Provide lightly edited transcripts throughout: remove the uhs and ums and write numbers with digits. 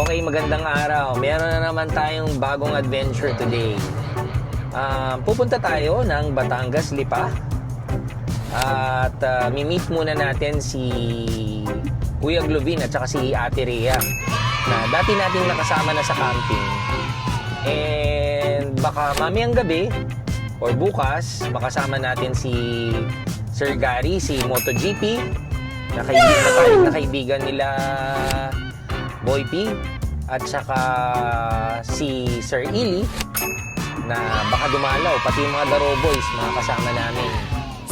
Okay, magandang araw. Meron na naman tayong bagong adventure today. Pupunta tayo ng Batangas, Lipa. At mi-meet muna natin si Kuya Glovin at saka si Ate Rhea na dati nating nakasama na sa camping. And baka mamayang gabi or bukas, makasama natin si Sir Gary, si MotoGP, na kaibigan nila Boy P, at saka si Sir Ili na baka dumalaw, pati yung mga Daro Boys, mga kasama namin.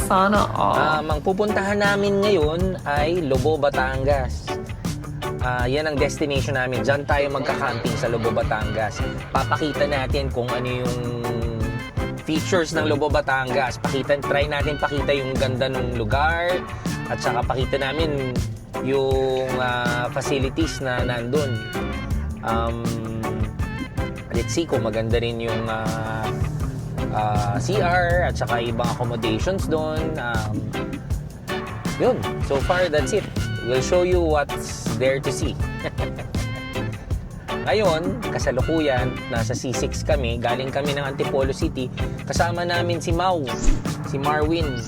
Sana all. Ang pupuntahan namin ngayon ay Lobo, Batangas. Yan ang destination namin. Diyan tayo magka-camping sa Lobo, Batangas. Papakita natin kung ano yung features ng Lobo, Batangas. Try natin pakita yung ganda ng lugar, at saka pakita namin yung facilities na nandun. Let's see kung maganda rin yung CR at saka ibang accommodations doon. Yun, so far that's it. We'll show you what's there to see. Ngayon, kasalukuyan, nasa C6 kami. Galing kami ng Antipolo City. Kasama namin si Mau, si Marwin.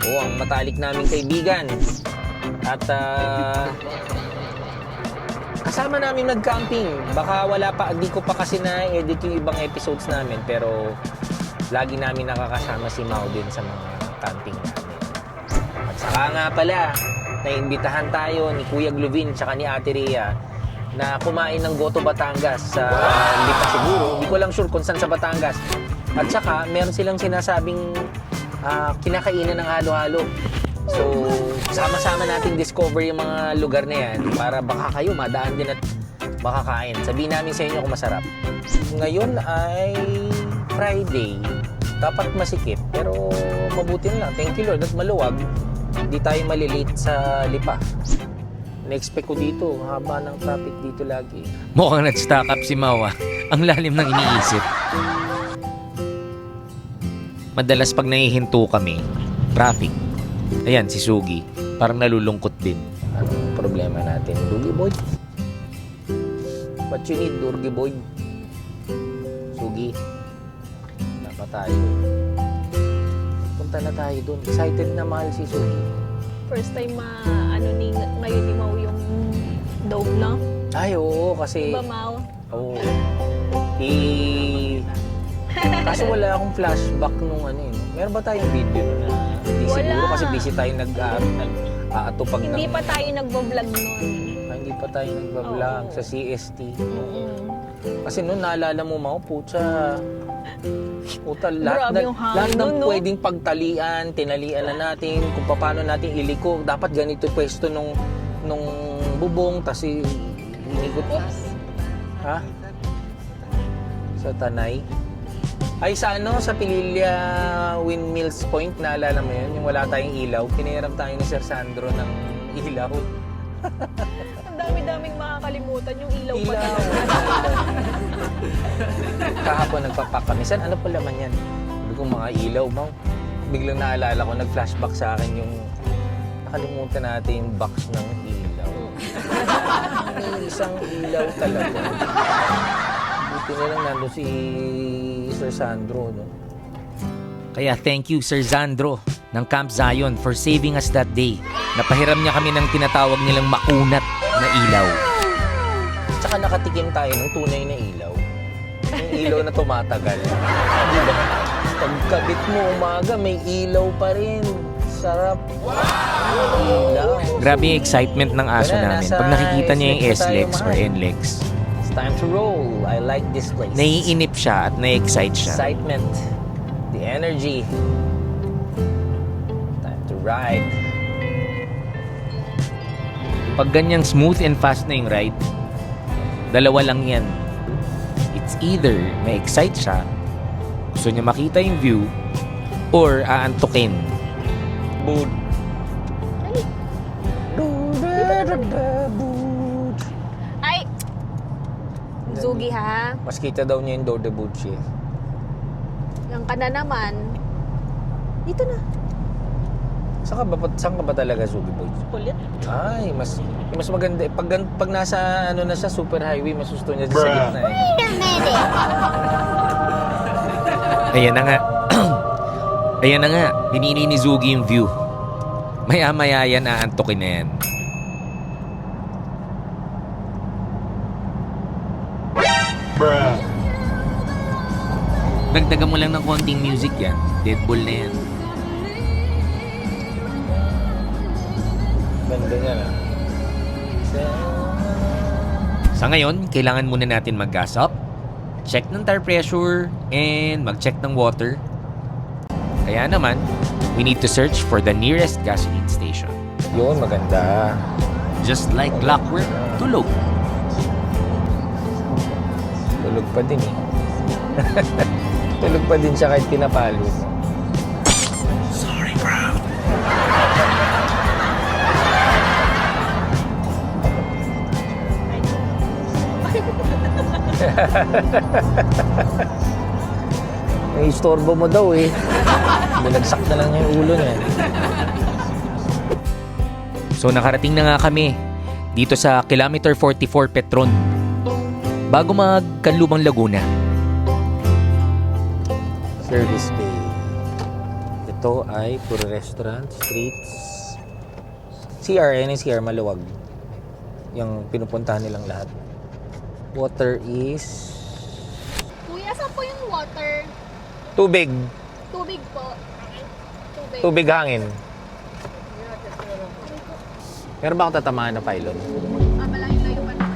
Ang matalik naming kaibigan. At kasama namin nag-camping. Baka wala pa, hindi ko pa kasi na-edit yung ibang episodes namin. Pero lagi namin nakakasama si Mau din sa mga camping namin. At saka nga pala, naimbitahan tayo ni Kuya Glovin tsaka ni Ate Rhea na kumain ng Goto Batangas sa Lipa siguro. Hindi ko lang sure kung saan sa Batangas. At saka, meron silang sinasabing kinakainan ng halo-halo. So, sama-sama nating discover yung mga lugar na yan para baka kayo madaan din at makakain. Sabihin namin sa inyo kung masarap. Ngayon ay Friday. Dapat masikip, pero mabuti na lang. Thank you Lord at maluwag. Hindi tayo malilate sa Lipa. Na-expect ko dito, haba ng traffic dito lagi. Mukhang nag-stock up si Mawa. Ang lalim ng iniisip. Madalas pag nahihinto kami, traffic. Ayan, si Sugi. Parang nalulungkot din. Anong problema natin? Durgi boy? What you need, Durgi boy? Sugi. Dapat tayo. Punta na tayo dun. Excited na mahal si Sugi. First time ngayon ni Mau yung dome, no? Ay, oo, kasi... Diba, Mau? Oo. Kaso wala akong flashback nung ano eh. Meron ba tayong video na hindi Wala. siguro kasi busy tayo nag-aatupag ng... Hindi pa tayo nagbablog nun. Hindi pa tayo nagbablog Oo. sa CST. Mm-mm. Kasi noon naalala mo, Mau, puta, lahat Grabe yung hangin lahat ng nun, no? pwedeng pagtalian, tinalian na natin, kung paano natin iliko. Dapat ganito pwesto nung bubong, tas inikot. Ha? Sa Tanay? Ay, sa sa Pililla Windmills Point, naalala mo yun? Yung wala tayong ilaw. Pinahiram tayo ni Sir Sandro ng ilaw. Ang dami-daming makakalimutan yung ilaw pa daw. Kahapon nagpapak kami. San, ano pala man yan? Sabi ko, mga ilaw, Mau. Biglang naalala ko, nag-flashback sa akin yung nakalimutan natin yung box ng ilaw. May isang ilaw talaga. Buti na lang nandun si Sir Sandro, no? Kaya thank you Sir Sandro ng Camp Zion for saving us that day. Napahiram niya kami ng tinatawag nilang makunat na ilaw. Tsaka nakatikim tayo ng tunay na ilaw. Yung ilaw na tumatagal. Diba? Pagkabit mo umaga, may ilaw pa rin. Sarap. Ilaw. Grabe yung excitement ng aso Wala, namin nasa pag nakikita niya yung SLEX na tayo, S-Lex or mahal. N-Lex. It's time to roll. I like this place. Naiinip siya at na-excite siya. Excitement. The energy. Time to ride. Pag ganyang smooth and fast na yung ride, dalawa lang yan. It's either ma-excite siya, gusto niya makita yung view, or aantukin. Boot. Ay! Zugi, ha? Mas kita daw niya yung Dode Bucci. Yung ka na naman. Dito na. Saan ka ba talaga, Sugi Boy? Kulit. Ay, mas maganda. Pag nasa ano na sa super highway, mas gusto niya sa gitna eh. Ayan na nga. Ayan na nga. Pinili ni Zugi yung view. Maya-maya yan, aantokin na yan. Dagdagan mo lang ng konting music yan. Deadpool na yan. Ganda niya na. Sa ngayon, kailangan muna natin mag-gas up, check ng tire pressure, and mag-check ng water. Kaya naman, we need to search for the nearest gasoline station. Yun, maganda. Just like clockwork, tulog. Tulog pa din eh. Tulog pa din siya kahit pinapalo. Sorry, bro. May istorbo mo daw eh. Binagsak na lang niya yung ulo niya. So nakarating na nga kami dito sa kilometer 44 Petron. Bago magkanlubang Laguna. Service bay. Ito ay puro restaurant, streets. CR, yan yung CR, maluwag. Yung pinupuntahan nilang lahat. Water is... Kuya, saan po yung water? Tubig. Tubig po. Tubig. Tubig hangin. Meron ba akong tatamaan na pylon? Malayo-layo pa naman.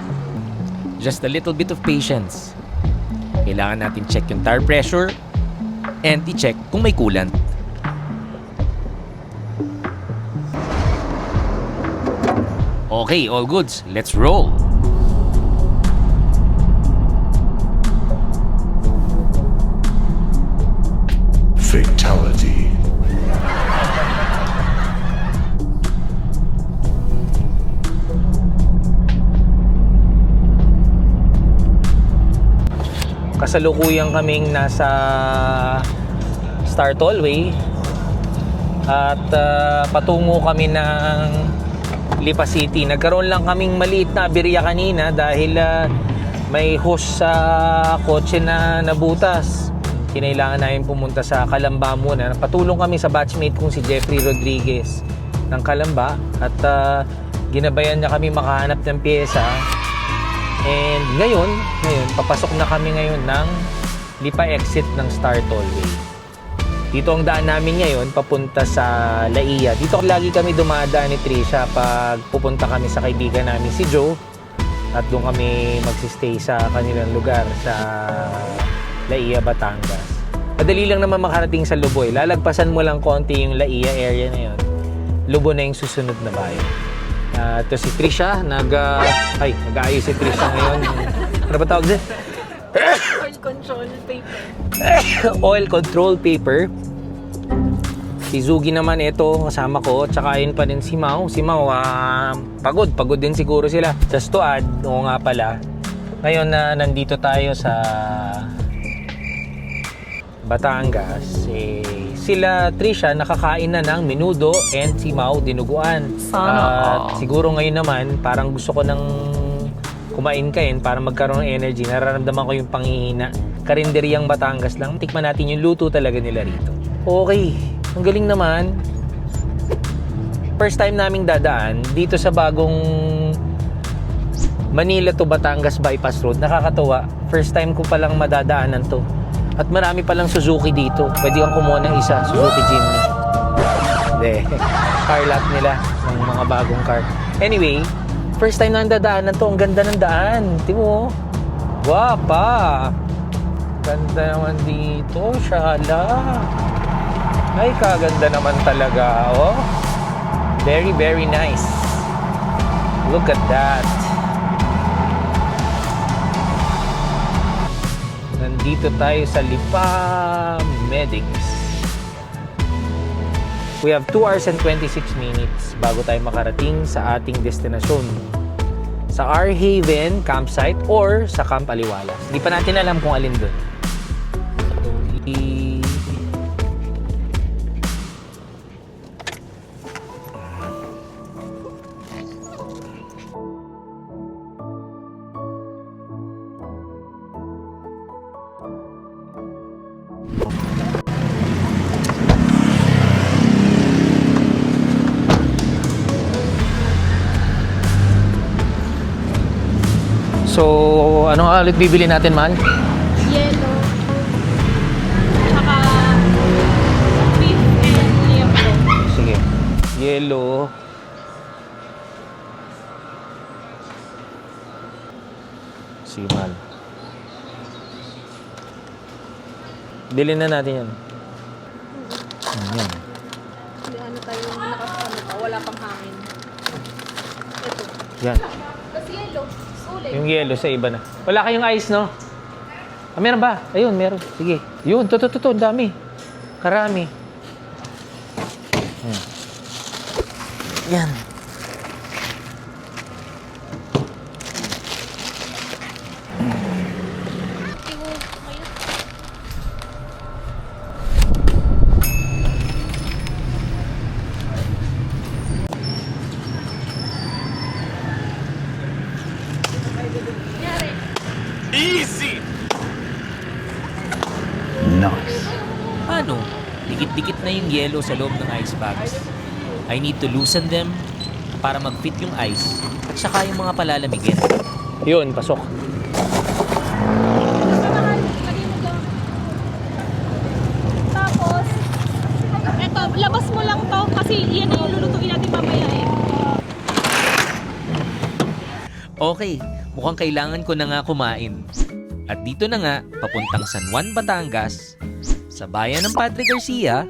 Just a little bit of patience. Kailangan natin check yung tire pressure and i-check kung may coolant. Okay, all goods. Let's roll. Fatality. Kasalukuyang kaming nasa Star Tollway at patungo kami ng Lipa City. Nagkaroon lang kaming maliit na aberya kanina dahil may hose sa kotse na nabutas. Kinailangan namin pumunta sa Calamba muna. Patulong kami sa batchmate kong si Jeffrey Rodriguez ng Calamba at ginabayan niya kami makahanap ng pyesa. And ngayon, papasok na kami ngayon ng Lipa exit ng Star Tollway. Dito ang daan namin ngayon papunta sa Laia. Dito lagi kami dumadaan ni Trisha pag pupunta kami sa kaibigan namin si Joe. At doon kami magsistay sa kanilang lugar sa Laia, Batangas. Madali lang naman makarating sa Luboy. Lalagpasan mo lang konti yung Laia area na yun. Lubo na yung susunod na bayan. Ito si Trisha, nag-aayos si Trisha ngayon. Ano ba tawag din? Oil control paper. Oil control paper. Si Zugi naman ito, kasama ko. Tsaka yun pa din si Mau. Si Mau, pagod din siguro sila. Just to add, oo nga pala, ngayon na nandito tayo sa Batangas, sila Trisha nakakain na ng menudo and si Mau dinuguan. At siguro ngayon naman parang gusto ko ng kumain kain para magkaroon ng energy. Nararamdaman ko yung panghihina. Karinderyang Batangas lang. Tikman natin yung luto talaga nila rito. Okay, ang galing naman. First time naming dadaan dito sa bagong Manila to Batangas bypass road. Nakakatuwa. First time ko palang madadaanan to. At marami palang Suzuki dito. Pwede kang kumuha ng isa, Suzuki Jimny. Hindi. Car lot nila ng mga bagong car. Anyway, first time na dadaanan to. Ang ganda ng daan. Tingnan mo. Wapa. Ganda naman dito. Shala. Ay, kaganda naman talaga. Oh. Very, very nice. Look at that. Nandito tayo sa Lipa Medics. We have 2 hours and 26 minutes bago tayo makarating sa ating destinasyon. Sa R Haven campsite or sa Camp Aliwalas. Hindi pa natin alam kung alin doon. So, ano nga ulit bibili natin, man? Yellow. Tsaka beef and liempo. Sige. Yellow. Simal. Bilhin na natin yan. Yan. Hindi ano tayo nakasano pa, wala pang hangin. Ito. Yan. Tapos yellow. Sulit. Yung yellow sa iba na. Wala kayong ice, no? Ah, meron ba? Ayun, meron. Sige. Yun, to. Ang dami. Karami. Yan. Paano? Dikit-dikit na yung yellow sa loob ng ice bags. I need to loosen them para mag-fit yung ice at saka yung mga palalamigin. Yun, pasok. Tapos, eto, labas mo lang to kasi yan yung lulutuin natin mamaya eh. Okay, mukhang kailangan ko na nga kumain. At dito na nga, papuntang San Juan, Batangas, sa bayan ng Padre Garcia,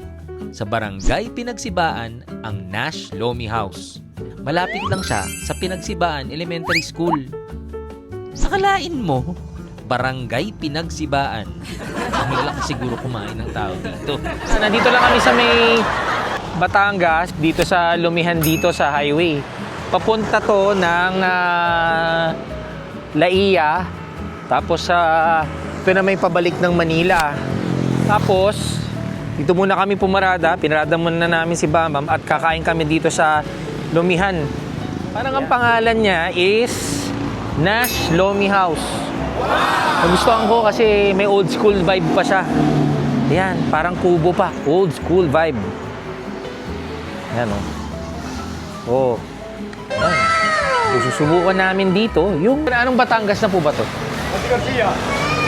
sa barangay Pinagsibaan, ang Nash Lomi House. Malapit lang siya sa Pinagsibaan Elementary School. Akalain mo, barangay Pinagsibaan. Ang lalaki siguro kumain ng tao dito. Nandito lang kami sa may Batangas, dito sa Lumihan dito sa highway. Papunta to ng Laia, tapos ito na may pabalik ng Manila. Tapos, dito muna kami pumarada, pinarada muna namin si Bambam at kakain kami dito sa Lumihan. Parang ang pangalan niya is Nash Lomi House. Nagustuhan ko kasi may old school vibe pa siya. Ayan, parang kubo pa. Old school vibe. Ayan o. Oh. Ayan. So, susubukan namin dito. Yung anong Batangas na po ba to?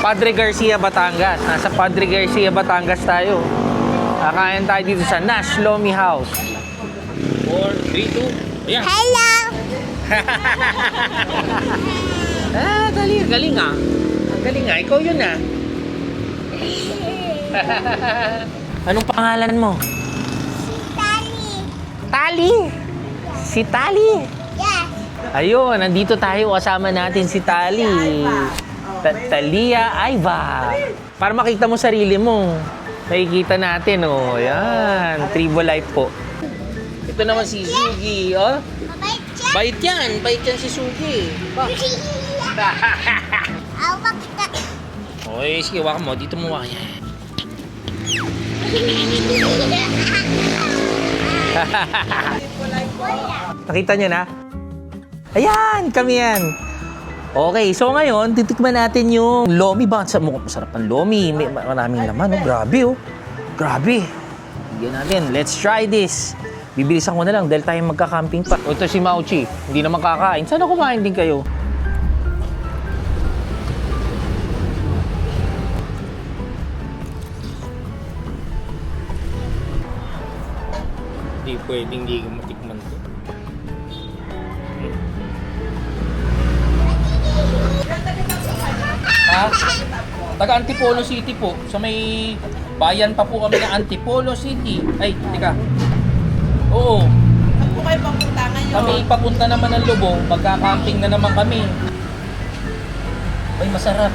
Padre Garcia, Batangas. Nasa Padre Garcia, Batangas tayo. Kakain tayo dito sa Nash Lomi House. 4, 3, 2. Ayan. Hello! Galing ah. Ang galing ah. Ikaw yun ah. Anong pangalan mo? Tali! Tali. Si Tali. Yes! Ayun, nandito tayo kasama natin si Tali. Talia Aiva. Para makita mo sarili mo. Nakikita natin, oh. Yan. Tribo Life po. Ito naman si Sugi, oh. Mabait siya! Bait yan si Sugi. Awak ka! Okay, sige, waka mo. Dito mo waka yan. Nakita niyo na? Ayan, kami yan. Okay, so ngayon, titikman natin yung lomi ba? Masarap ang lomi. May maraming laman, oh. Grabe, oh. Grabe. Bigyan natin. Let's try this. Bibilisan ko na lang dahil tayo magka-camping pa. Ito si Mauchi. Hindi naman kakain. Sana kumain din kayo. Hindi pwedeng hindi matikman ko. Ha? Taga Antipolo City po. Sa may bayan pa po kami ng Antipolo City. Ay, tika. Oo. Saan po kayo papunta ngayon? Kami papunta naman ng Lubong. Magka-camping na naman kami. Ay, masarap.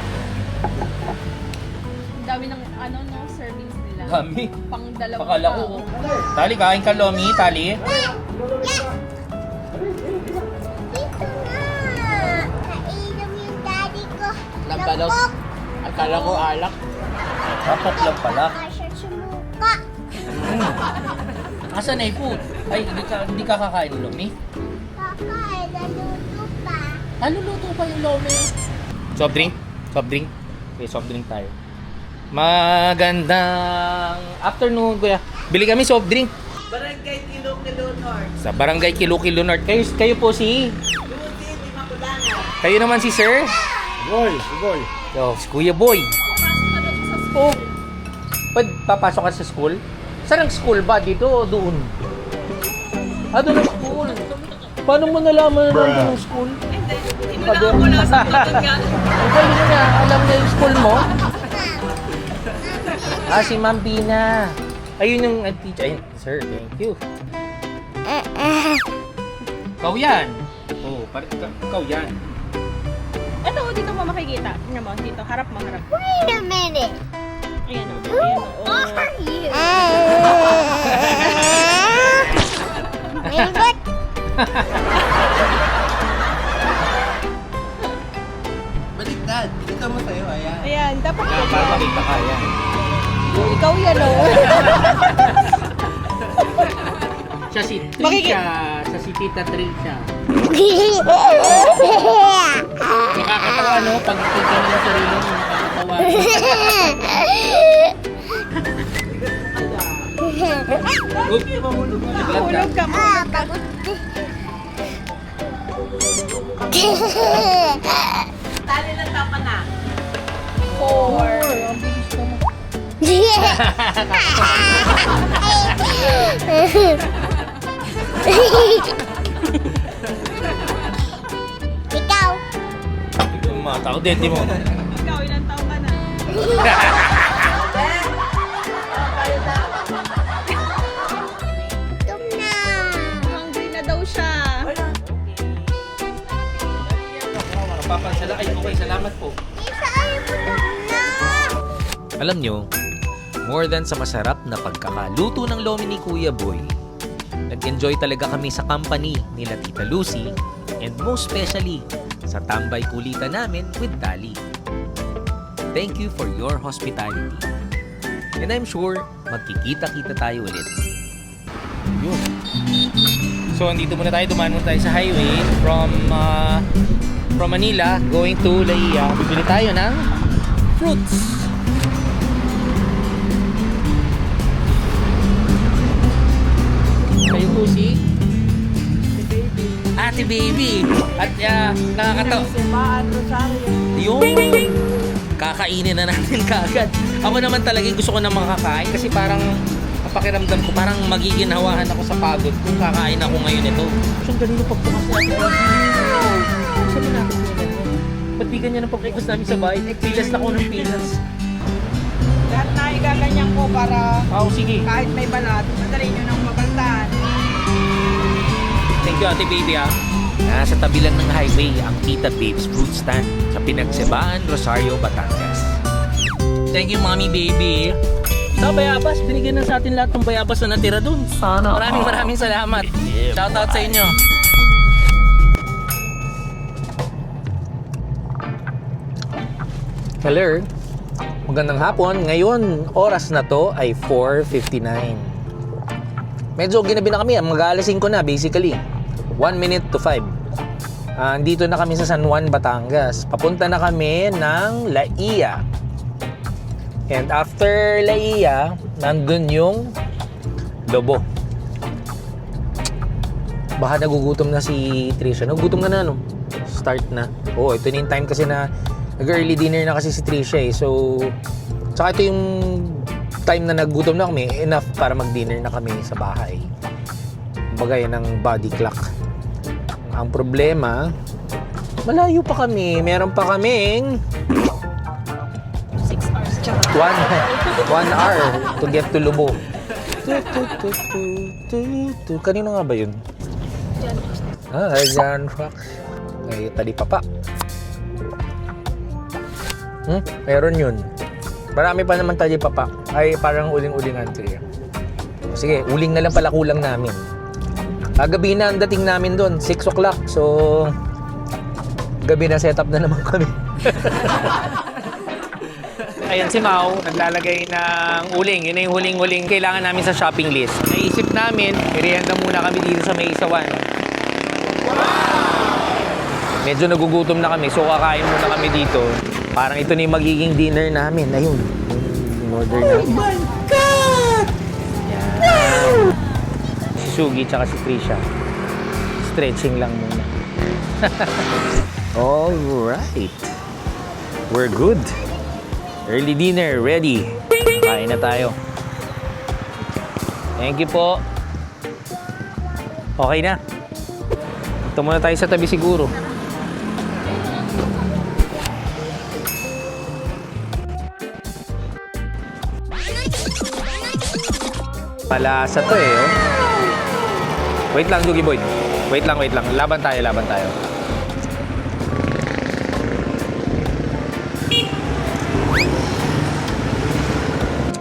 Ang dami ng ano no, servings nila. Dami. Pang dalawang Pakala ko. tao. Tali, kain ka lomi, Tali. Dito nga! Kainom yung daddy ko. Nagbalot. Lapok! Akala ko alak. Kapok lang pala. Kasya sumuka. Asan na yung food? Ay, hindi ka kakain ng lomi? Kakain, naluto pa. Ano luto pa yung lomi? Soft drink? Soft drink? Okay, soft drink tayo. Magandang afternoon, kuya. Bili kami soft drink. Barangay Kilo North. Sa Barangay Kilo North. Kayo po si? Luti, di Makulangan. Kayo naman si Sir? Oh, si Kuya Boy. Oh, papasok ka sa school? Saan ang school ba? Dito o doon? Doon ang school. Paano mo nalaman na doon ang school? Tinulaan ko lang sa doon nga. Ang galing na. Alam na yung school mo? Si Ma'am Bina. Ayun yung teacher. Ayun, sir, thank you. Ikaw yan. Ikaw yan. Ito, dito mo makikita. Tingnan mo, dito. Harap mo, harap. Wait a minute. Ayan o. Who Ayan o. are you? What? Baliktad. Dito mo sa'yo, ayan. Ayan, dapat Para makita ka yan. ikaw yan o. Siya si Makiki- Trisha. Siya si Tita Trisha. Nakakatawa, no? Pag tingnan mo sa sarili mo, nakakatawa. Mahulog ka mo. Pagod. Tali ng tapa na. 4. Ikaw. Yung mga tao, dente mo. Ikaw, ilang taon ka na? Gutom na. Hungry na daw siya. Papansala. Ay, okay. Salamat po. Isa ay gutom na. Alam nyo, more than sa masarap na pagkakaluto ng lomi ni Kuya Boy, nag-enjoy talaga kami sa company nila Tita Lucy and most especially sa tambay kulitan namin with Dali. Thank you for your hospitality. And I'm sure magkikita-kita tayo ulit. Yun. So, andito muna tayo. Dumaan muna tayo sa highway from Manila going to Laia. Bibili tayo ng fruits. Kayo po si Ate Baby. At nakakatawa. Yung kakainin na natin kagad. Ako naman talaga gusto ko na makakain kasi parang pakiramdam ko parang magiginhawahan ako sa pagod kung kakain ako ngayon ito. Siyang ganun yung pagbukas natin. Saan mo natin ganyan? Ba't di ganyan ang pagbukas namin sa bahay? Pilas na ako ng pilas. Lahat na igaganyan ko para Sige. kahit may balat, madali nyo nang mabaltan. Thank you, Ate Baby, Nasa tabi lang ng highway ang Tita Babe's Fruit Stand sa Pinagsebaan, Rosario, Batangas. Thank you, Mommy Baby. Sa bayabas, binigyan na sa atin lahat ng bayabas na natira dun. Sana. Maraming salamat. Shoutout sa inyo. Hello. Magandang hapon. Ngayon, oras na to ay 4:59. Medyo ginabi na kami. Mag-aalas 5 na basically. 1 minute to 5. Dito na kami sa San Juan, Batangas. Papunta na kami ng Laia. And after Laia, nandun yung Lobo. Baka nagugutom na si Trisha. Nagugutom ka na, no? Start na. Oo, ito na yung time kasi na nag-early dinner na kasi si Trisha eh. So, tsaka ito yung time na nagugutom na kami, enough para mag-dinner na kami sa bahay. Bagay ng body clock. Ang problema, malayo pa kami. Meron pa kaming 6 hours. 1 hour to get to Lobo. Kanino nga ba yun? John Fox. Ay, talipapa. Meron yun. Marami pa naman talipapa. Ay, parang uling-ulingan siya. Sige, uling na lang pala kulang namin. Gabi na ang dating namin doon, 6 o'clock. So, gabi na setup na naman kami. Ayan si Mau, naglalagay ng uling. Yun na yung huling-huling kailangan namin sa shopping list. Naisip namin, merienda muna kami dito sa May Isawan. Medyo nagugutom na kami, so kakain muna kami dito. Parang ito na yung magiging dinner namin. Ayun, in-order namin. Oh my God! Yan. Si Sugi tsaka si Trisha. Stretching lang muna. Alright. We're good. Early dinner, ready. Kain na tayo. Thank you po. Okay na. Ito muna tayo sa tabi siguro. Palasa to eh, oh. Wait lang, Dugi Boy. Wait lang. Laban tayo.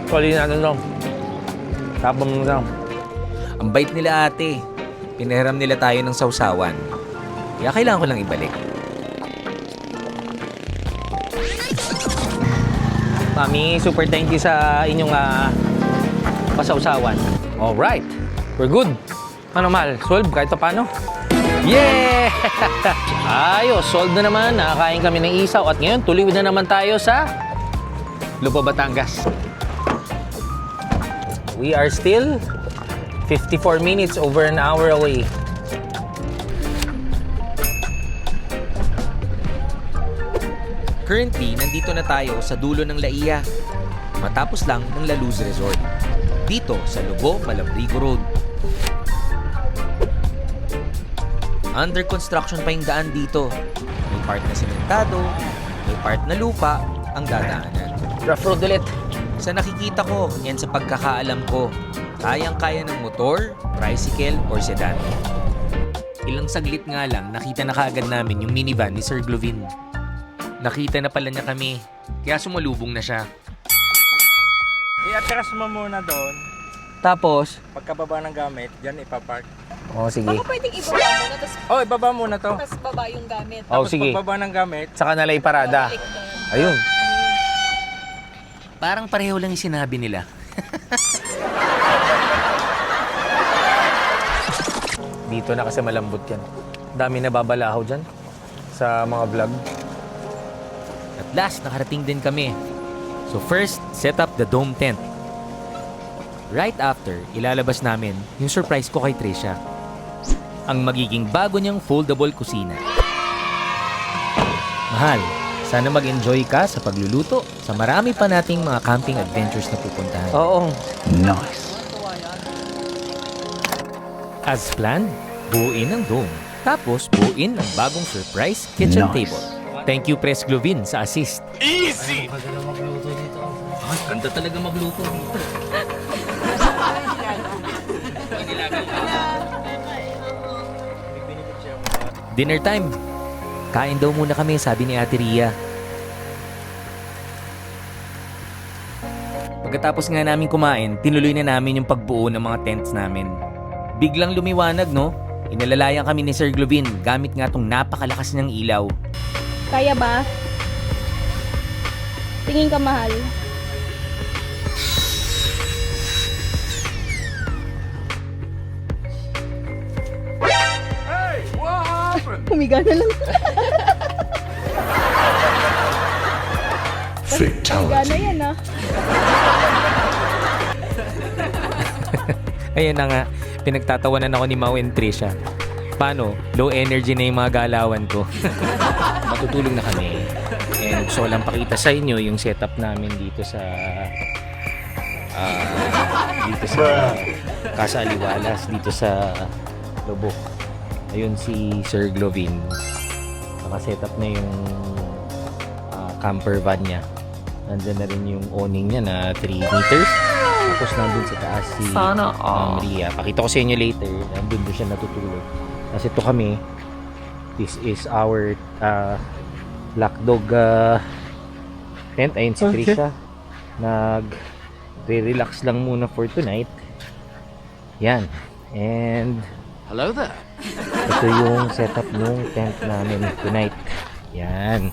Pali natin lang. Tapos mo lang. Ang bait nila ate. Pinahiram nila tayo ng sausawan. Kaya kailangan ko lang ibalik. Mami, super thank you sa inyong pasawsawan. Alright, we're good. Ano, Mal? Solve kahit pa paano? Yeah! Ayos, solve na naman. Nakakain kami ng isaw. At ngayon, tuloy na naman tayo sa Lupa, Batangas. We are still 54 minutes, over an hour away. Currently, nandito na tayo sa dulo ng Laia. Matapos lang ng La Luz Resort. Dito sa Lubo, Malabrigo Road. Under construction pa yung daan dito. May part na sementado, may part na lupa ang dadaanan. Rough road ulit. Sa nakikita ko, yan sa pagkakaalam ko, kayang-kaya ng motor, tricycle, or sedan. Ilang saglit nga lang, nakita na kaagad namin yung minivan ni Sir Glovin. Nakita na pala niya kami, kaya sumalubong na siya. I-atras mo muna doon. Tapos, Pagkababa ng gamit, dyan ipapark. oh sige. Baka pwedeng ibaba muna, tapos Oh, ibaba muna to. baba yung gamit. Oh, Tapos sige. pagbaba ng gamit, Saka nalay parada. Balik doon. Ayun. Parang pareho lang yung sinabi nila. Dito na kasi malambot yan. Dami na babalahaw dyan sa mga vlog. At last, nakarating din kami. So first, set up the dome tent. Right after, ilalabas namin yung surprise ko kay Trisha. Ang magiging bago niyang foldable kusina. Mahal, sana mag-enjoy ka sa pagluluto sa marami pa nating mga camping adventures na pupuntahan. Oo. As planned, buuin ang dome. Tapos, buuin ang bagong surprise kitchen table. Thank you, Pres Glovin, sa assist. Easy! Ganda talaga magluto dito. Dinner time. Kain daw muna kami, sabi ni Ate Ria. Pagkatapos nga namin kumain, tinuloy na namin yung pagbuo ng mga tents namin. Biglang lumiwanag, no? Inalalayan kami ni Sir Glovin gamit nga tong napakalakas ng ilaw. Kaya ba? Tingin ka, mahal. Humiga na lang. Humiga na yan, ah. Ayan na nga, pinagtatawanan ako ni Mau and Trisha. Paano? Low energy na yung mga galawan ko. Matutulog na kami. And gusto ko lang pakita sa inyo yung setup namin dito sa Casa Aliwalas, dito sa Lubok. Ayun si Sir Glovin. Naka-setup na yung camper van niya. Nandun na rin yung awning niya na 3 meters. Tapos nandun sa taas si Ma'am Ria. Pakita ko sa inyo later. Nandun doon siya natutulog. Kasi ito kami. This is our Black Dog tent. Ayun si Trisha. Nag-relax lang muna for tonight. Yan. And hello there. ito yung setup ng tent namin tonight. Yan.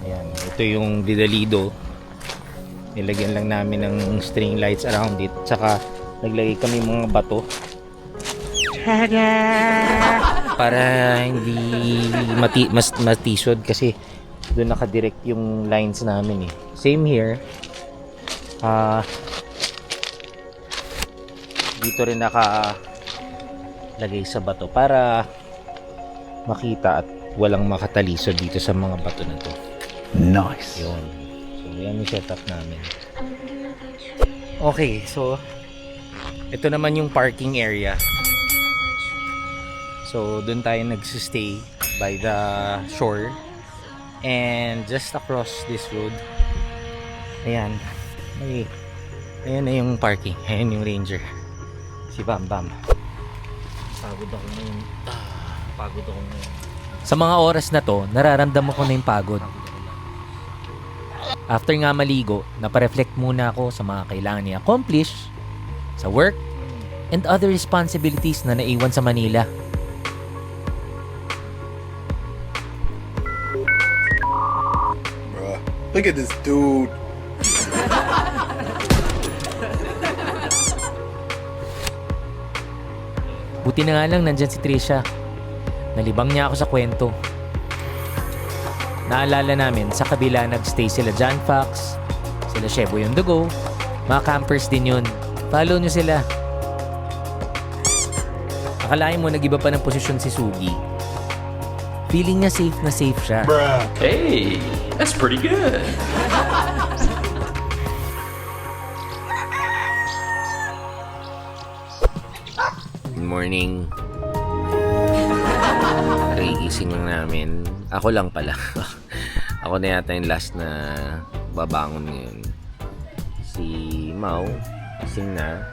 Ayan. Ito yung didalido. Nilagyan lang namin ng string lights around it. Tsaka naglagay kami mga bato. Para hindi matisod kasi doon nakadirect yung lines namin eh. Same here. Dito rin nakalagay sa bato para makita at walang makatalisod dito sa mga bato na to. Nice. Yun. So, yan yung setup namin. Okay, so ito naman yung parking area. So, doon tayo nagsistay by the shore. And just across this road, ayan, ayan na yung parking. Ayan yung ranger. Si Bam Bam. Pagod ako ngayon. Pagod ako ngayon. Sa mga oras na to, nararamdaman ko na yung pagod. After nga maligo, napareflect muna ako sa mga kailangan i-accomplish sa work and other responsibilities na naiwan sa Manila. Bruh. Look at this dude. Buti na nga lang nandyan si Trisha. Nalibang niya ako sa kwento. Naalala namin, sa kabila nagstay sila John Fox, sila Shebo yung Dugo, mga campers din yun. Follow nyo sila. Akalain mo nag-iba pa ng posisyon si Sugi. Feeling niya safe na safe siya. Hey, that's pretty good. Good morning. Nagigising lang namin. Ako lang pala. Ako na yata yung last na babangon ngayon. Si Mau, gising na.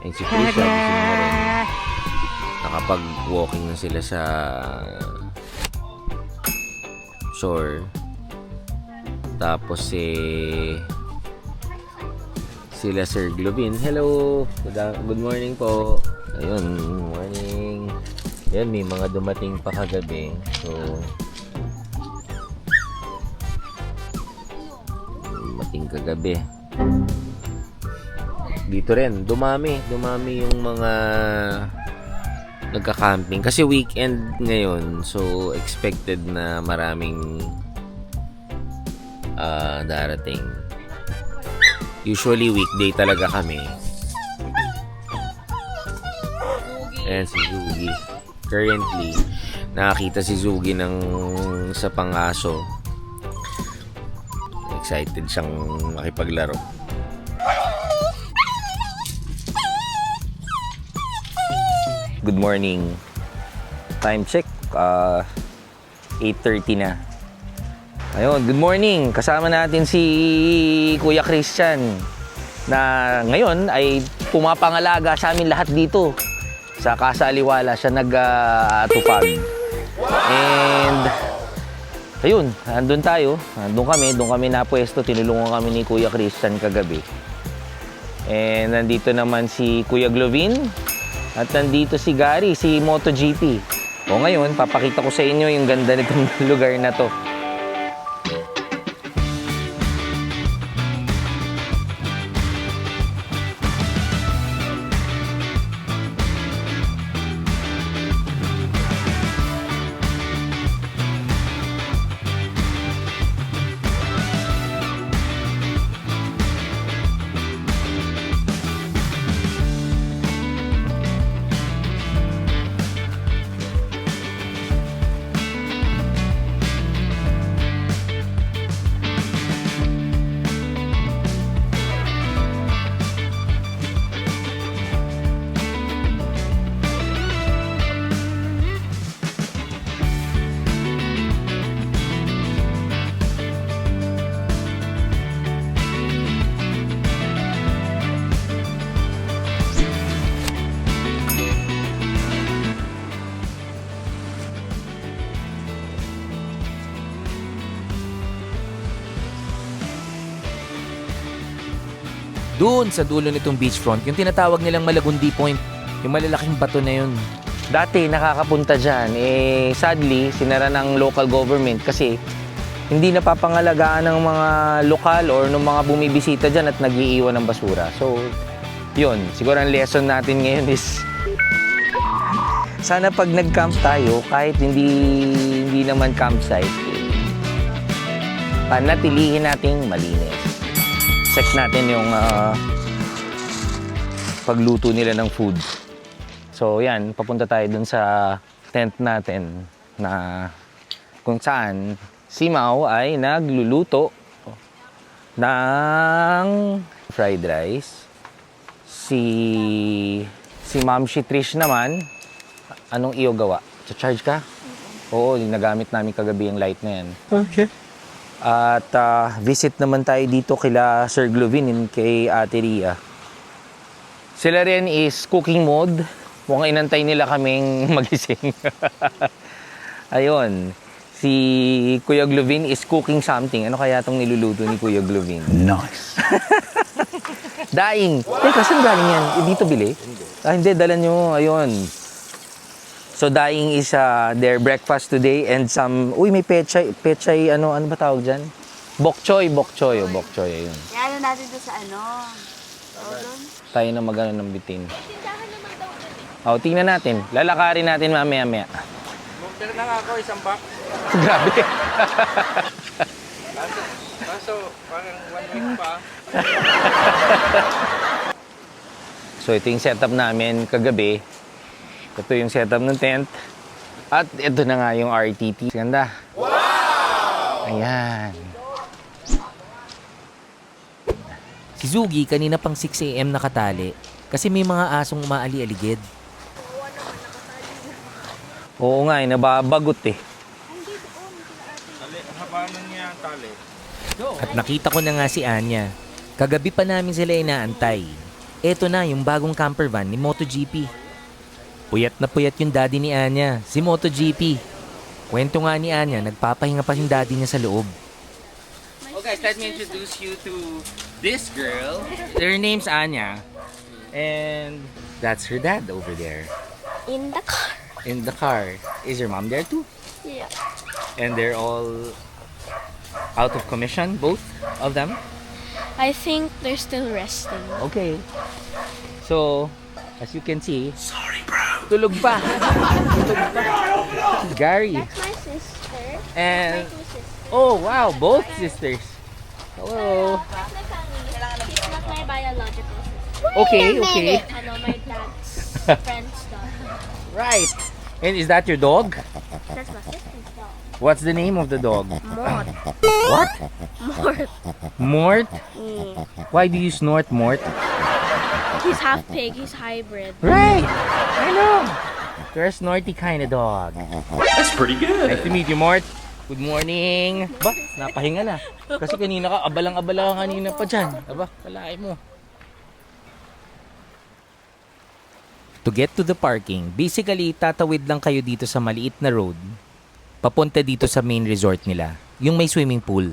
And si Trisha, gising na rin. Nakapag-walking na sila sa shore. Tapos sila Sir Glovin. Hello! Good morning po. Ayun, morning. Yan, may mga dumating pa kagabi. So, dumating kagabi. Dito rin, dumami yung mga nagka-camping. Kasi weekend ngayon, so expected na maraming darating. Usually weekday talaga kami. Ayan si Zugi. Currently, nakakita si Zugi sa pangaso. Excited siyang makipaglaro. Good morning. Time check, 8:30 na. Ayun, good morning. Kasama natin si Kuya Christian na ngayon ay pumapangalaga sa amin lahat dito sa Casa Aliwala. Siya nagtupag. And ayun, andun tayo. Doon kami napwesto. Tinulungan kami ni Kuya Christian kagabi. And nandito naman si Kuya Glovin. At nandito si Gary, si MotoGP. O ngayon, papakita ko sa inyo yung ganda nitong lugar na to. Doon sa dulo nitong beachfront, yung tinatawag nilang Malagundi Point, yung malalaking bato na yun. Dati nakakapunta dyan, sadly, sinara ng local government kasi hindi napapangalagaan ng mga lokal or ng mga bumibisita dyan at nag-iiwan ng basura. So, yun, siguro ang lesson natin ngayon is sana pag nag-camp tayo, kahit hindi naman campsite, panatilihin nating malinis. Check natin yung pagluto nila ng food. So yan, papunta tayo dun sa tent natin. na kung saan si Mau ay nagluluto ng fried rice. Si Ma'am Trish naman, anong iyo gawa? Charge ka? Oo, nagamit namin kagabi yung light na yan. Okay. At visit naman tayo dito kila Sir Glovin and kay Ate Ria. Sila rin is cooking mode. Mukhang inantay nila kaming magising. Ayun. Si Kuya Glovin is cooking something. Ano kaya itong niluluto ni Kuya Glovin? Nice. Daing. Teka, saan galing yan? Dito bili? Hindi, dala nyo. Ayun. So, daing is their breakfast today and some... Uy, may pechay. Pechay, ano ba tawag dyan? Bok choy. Ayun. Ano natin doon sa ano? Tayo na magano ng bitin. Tindahan naman daw dun eh. O, tingnan natin. Lalakarin natin mamaya-maya. Bumper na nga ako, isang box. Grabe. Kaso, parang 1 week pa. So, ito yung setup namin kagabi. Ito yung setup ng tent. At ito na nga yung RTT. Ganda. Wow! Ayan. Si Zugi kanina pang 6 a.m. nakatali kasi may mga asong umaali-aligid. Oo nga, nababagot eh. At nakita ko na nga si Anya. Kagabi pa namin sila inaantay. Eto na yung bagong camper van ni MotoGP. Puyat na puyat yung daddy ni Anya, si MotoGP. Kwento nga ni Anya, nagpapahinga pa yung daddy niya sa loob. Oh guys, let me introduce you to this girl. Her name's Anya. And that's her dad over there. In the car. In the car. Is your mom there too? Yeah. And they're all out of commission, both of them? I think they're still resting. Okay. So, as you can see, sorry bro. Tulog pa. Gary. That's my sister. And Two sisters. oh wow, both sisters. Hello. That's my family. She's not my biological sister. Okay, okay. Ano, my dad's friend's daughter. Right. And is that your dog? That's my sister's dog. What's the name of the dog? Mort. What? Mort. Mort? Why do you snort Mort? He's half pig, he's hybrid. Right. I know. You're a snorty kind of dog. That's pretty Nice good. to meet you, Mort. Good morning. Ba, napahinga na. Kasi kanina ka, abalang-abala ka kanina pa dyan. Aba, kalahin mo. To get to the parking, basically tatawid lang kayo dito sa maliit na road. Papunta dito sa main resort nila, yung may swimming pool.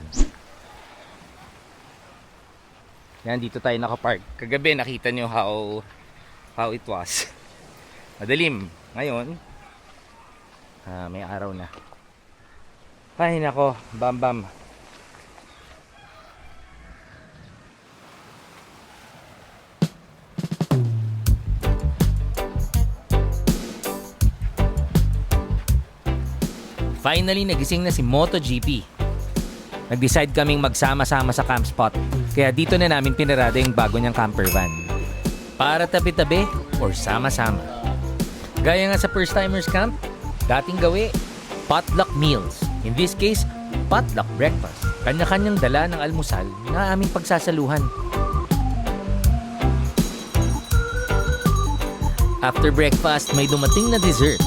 Yan, dito tayo nakapark. Kagabi, nakita nyo how it was. Madilim. Ngayon, may araw na. Ay, nako. Bam, bam. Finally, nagising na si MotoGP. Nag-decide kaming magsama-sama sa camp spot. Kaya dito na namin pinarada yung bago niyang camper van. Para tabi-tabi or sama-sama. Gaya nga sa first timers camp, dating gawi, potluck meals. In this case, potluck breakfast. Kanya-kanyang dala ng almusal na aming pagsasaluhan. After breakfast, may dumating na dessert.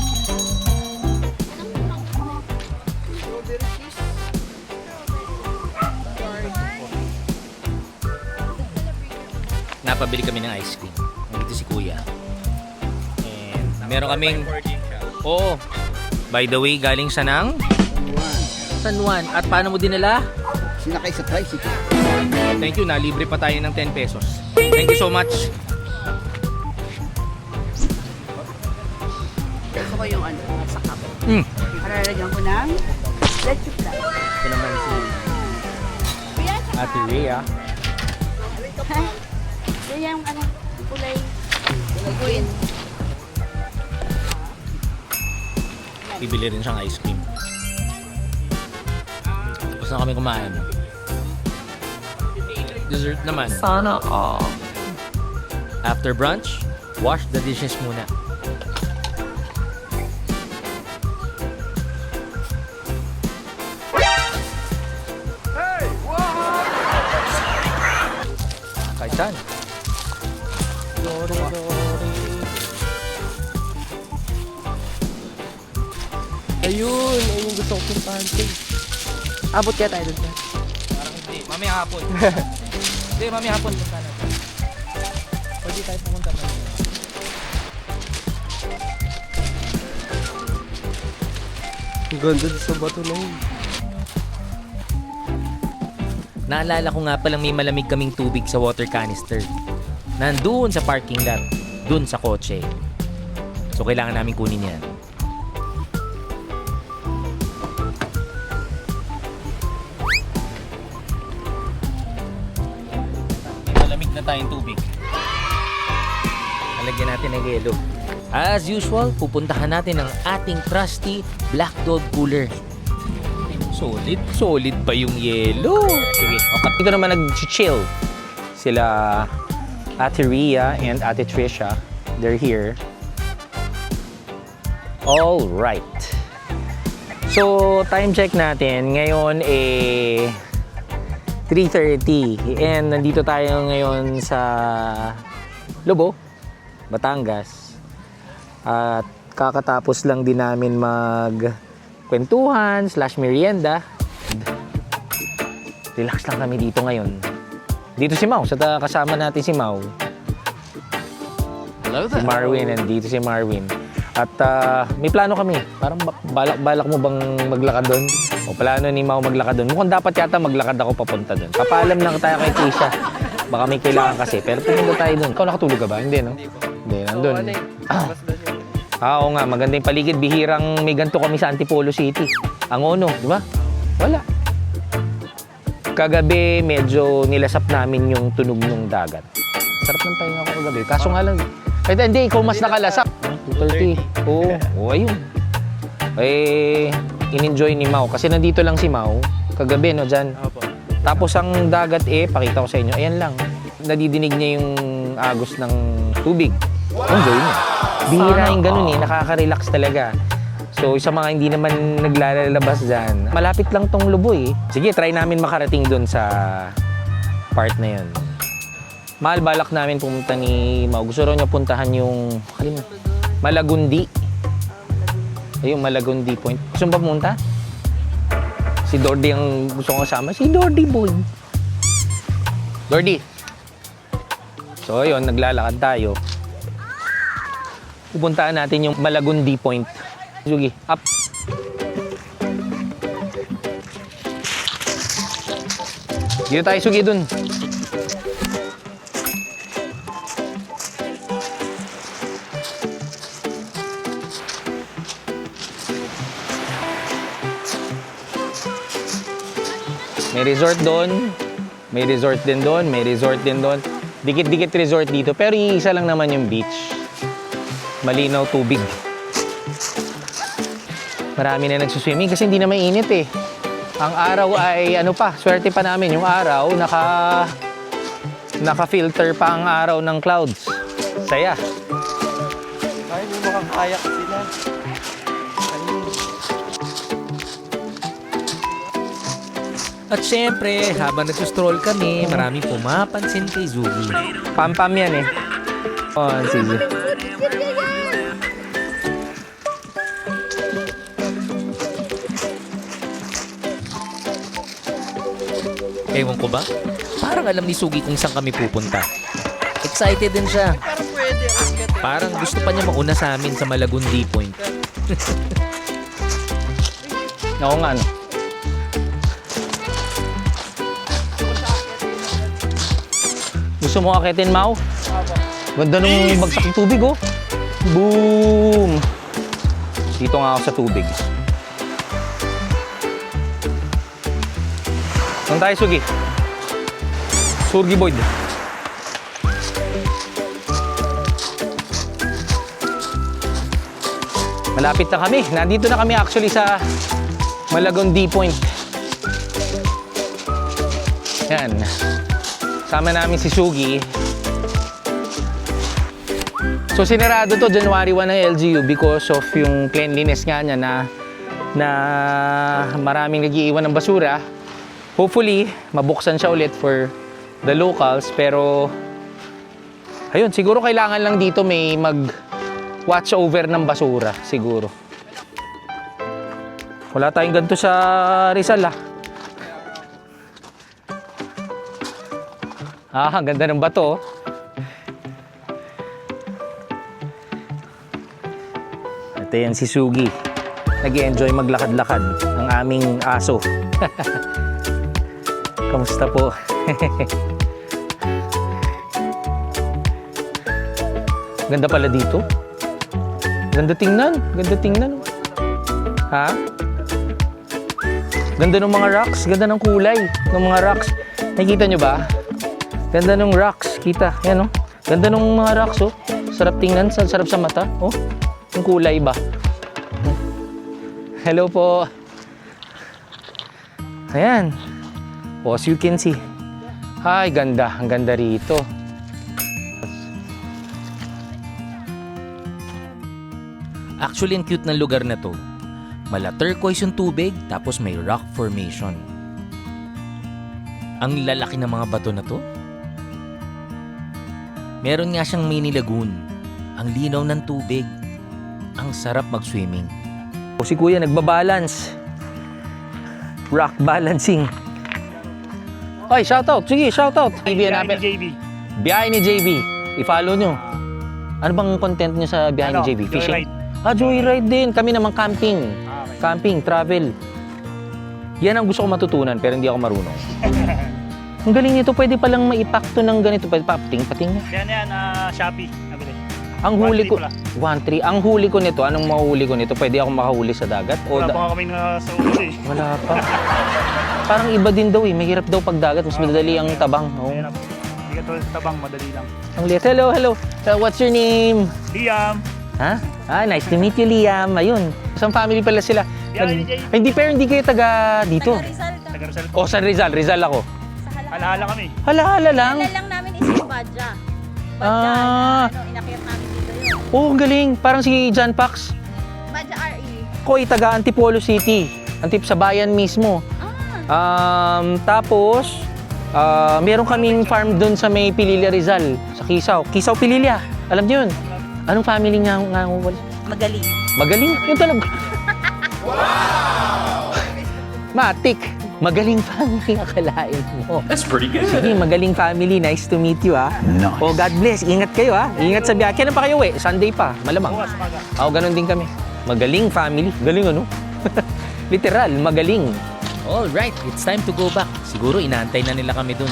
Napabili kami ng ice cream. Nandito si Kuya. And meron kaming... Oo. By the way, galing siya ng... San Juan. At paano mo dinala? Sinakay sa tricycle. Thank you, nalibre pa tayo ng 10 pesos. Thank you so much. Gusto ko yung ano, sa cup. Paralagyan ko ng let's fly. Ito naman si Ate Rhea. Yan yung ano, kulay. Queen. Bibili rin siyang ice cream. Tapos na kami kumain. Dessert naman. Sana all. After brunch, wash the dishes muna. Saan? Ayun yung gusto ko puntahan ko. Abot kaya tayo dun. Parang hindi. Mamaya hapon. Hindi, mamaya hapon. Punta na. Pwede tayo pumunta na. Ang ganda sa bato na yun. Naalala ko nga palang may malamig kaming tubig sa water canister. Nandoon sa parking lot. Doon sa kotse. So kailangan namin kunin yan. May malamig na tayong tubig. Nalagyan natin ng yelo. As usual, pupuntahan natin ang ating trusty Black Dog Cooler. Solid pa yung yelo. Sige. Okay. Dito naman nag-chill sila Ate Rhea and Ate Trisha. They're here. All right. So, time check natin. Ngayon 3:30 and nandito tayo ngayon sa Lobo, Batangas. At kakatapos lang din namin magkwentuhan / merienda. Relax lang kami dito ngayon. Dito si Mau, kasama natin si Mau. Hello Si Marwin, and dito si Marwin. At may plano kami. Parang balak mo bang maglakad doon? O plano ni Mau maglakad doon? Mukhang dapat yata maglakad ako papunta doon. Papaalam lang tayo kay Tisha. Baka may kailangan kasi. Pero pumunta tayo doon. Ikaw nakatulog ka ba? Hindi, no? Hindi, nandun. Oo nga, maganda yung paligid. Bihirang may ganito kami sa Antipolo City. Ang ono, di ba? Wala. Kagabi, medyo nilasap namin yung tunog ng dagat. Sarap ng pahinga ko kagabi. Kaso nga lang, hindi, ikaw mas nakalasap. 2:30. Oo, ayun. In-enjoy ni Mau. Kasi nandito lang si Mau. Kagabi, no, dyan. Tapos ang dagat, pakita ko sa inyo, ayan lang. Nadidinig niya yung agos ng tubig. Enjoy niya. Bihira yung ganun nakaka-relax talaga. So, sa mga hindi naman naglalabas dyan, malapit lang tong Luboy. Sige, try namin makarating doon sa part na yun. Mahal balak namin pumunta ni Mau. Gusto raw niya puntahan yung Malagundi. Ayun, Malagundi Point. Gusto mo ba pumunta? Si Dordy ang gusto kong kasama. Si Dordy boy. Dordy. So, ayun, naglalakad tayo. Pupuntaan natin yung Malagundi Point. Sige, up. Dito tayo, sugi dun. May resort doon. May resort din doon. May resort din doon. Dikit-dikit resort dito. Pero isa lang naman yung beach. Malinaw tubig. Marami na nagsuswimming kasi hindi na mainit Ang araw ay swerte pa namin yung araw, naka-filter pa ang araw ng clouds. Saya. Ay, may makakayak sila. At syempre, habang nagsustroll kami, maraming pumapansin kay Zugi. Pam-pam yan Oh, sige. Ewan ko ba? Parang alam ni Sugi kung saan kami pupunta. Excited din siya. Parang pwede. Parang gusto pa niya mauna sa amin sa Malagundi Point. Oo nga, Gusto mo akitin, Mau? Ganda nung bagsak ng tubig, Boom! Dito nga ako sa tubig. Saan tayo, Sugi? Surgi Boyd. Malapit na kami. Nandito na kami actually sa Malagundi Point. Yan. Sama namin si Sugi. So sinarado to January 1 ng LGU because of yung cleanliness nga niya na maraming nag-iiwan ng basura. Hopefully, mabuksan siya ulit for the locals pero Ayun, siguro kailangan lang dito may watch over ng basura, siguro. Wala tayong ganito sa Rizal, ah. Ang ganda ng bato, oh. Ito yan si Sugi. Nag-i-enjoy maglakad-lakad ang aming aso. Kamusta po? Ganda pala dito. Ganda tingnan. Ganda tingnan. Ha? Ganda ng mga rocks. Ganda ng kulay ng mga rocks. Nakikita nyo ba? Ganda ng rocks. Kita. Yan, oh. Ganda ng mga rocks, oh. Sarap tingnan. Sarap sa mata. Oh. Yung kulay ba? Hello po. Ayan. Oh, as you can see. Ay, ganda. Ang ganda rito. Actually, ang cute ng lugar na to. Mala turquoise yung tubig, tapos may rock formation. Ang lalaki ng mga bato na to. Meron nga siyang mini lagoon. Ang linaw ng tubig. Ang sarap mag-swimming. O si Kuya nagbabalance. Rock balancing. Ay, shoutout. Sige, shoutout. Biyahe ni JB. Biyahe ni JB. I-follow nyo. Ano bang content nyo sa biyahe ni JB? Fishing? Joyride din. Kami naman camping. Camping, travel. Yan ang gusto ko matutunan pero hindi ako marunong. Ang galing nito. Pwede palang maipakto ng ganito. Pwede pating. Yan, Shopee. Nabili. Ang huli ko, 1-3. Ang huli ko nito, anong mahuli ko nito? Pwede ako makahuli sa dagat? Wala pa nga kami sa uli. Wala pa. Parang iba din daw eh. Mahirap daw pag dagat. Mas madali ang tabang. Oh. Hindi ka tulad tabang, madali lang. Ang liit. Hello. What's your name? Liam. Ha? Nice to meet you, Liam. Ayun. Isang family pala sila. Pero hindi kayo taga dito. Taga Rizal. O, sa Rizal. Rizal ako. Halahala kami. Hala lang. Alala lang namin is yung Badja. Inakyat namin dito yun. Oh, ang galing. Parang si John Pax. Badja RE. Ko'y taga Antipolo City. Sa bayan mismo. Tapos, meron kaming farm doon sa may Pililla Rizal. Sa Kisaw. Kisaw Pililla. Alam niyo yun? Anong family nga Magaling. Magaling? Yun talaga. Matik. Magaling family, akalain mo. That's pretty good. Sige, magaling family. Nice to meet you, ha? Nice. Oh, God bless. Ingat kayo, ha? Ingat sa biyahe. Kailan pa kayo, Sunday pa. Malamang. Ganun din kami. Magaling family. Galing, ano? Literal, magaling. Alright, it's time to go back. Siguro inaantay na nila kami dun.